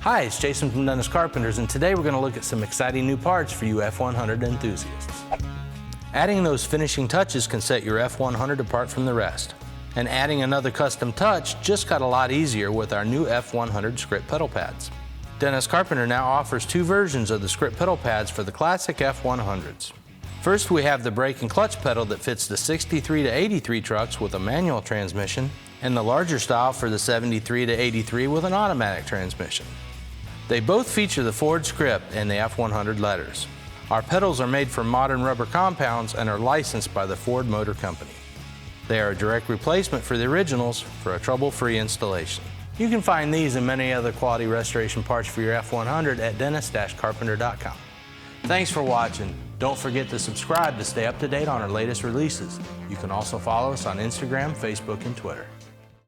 Hi, it's Jason from Dennis Carpenters, and today we're going to look at some exciting new parts for you F-100 enthusiasts. Adding those finishing touches can set your F-100 apart from the rest. And adding another custom touch just got a lot easier with our new F-100 Script pedal pads. Dennis Carpenter now offers two versions of the Script pedal pads for the classic F-100s. First, we have the brake and clutch pedal that fits the 63 to 83 trucks with a manual transmission, and the larger style for the 73 to 83 with an automatic transmission. They both feature the Ford Script and the F-100 letters. Our pedals are made from modern rubber compounds and are licensed by the Ford Motor Company. They are a direct replacement for the originals for a trouble-free installation. You can find these and many other quality restoration parts for your F-100 at dennis-carpenter.com. Thanks for watching. Don't forget to subscribe to stay up to date on our latest releases. You can also follow us on Instagram, Facebook, and Twitter.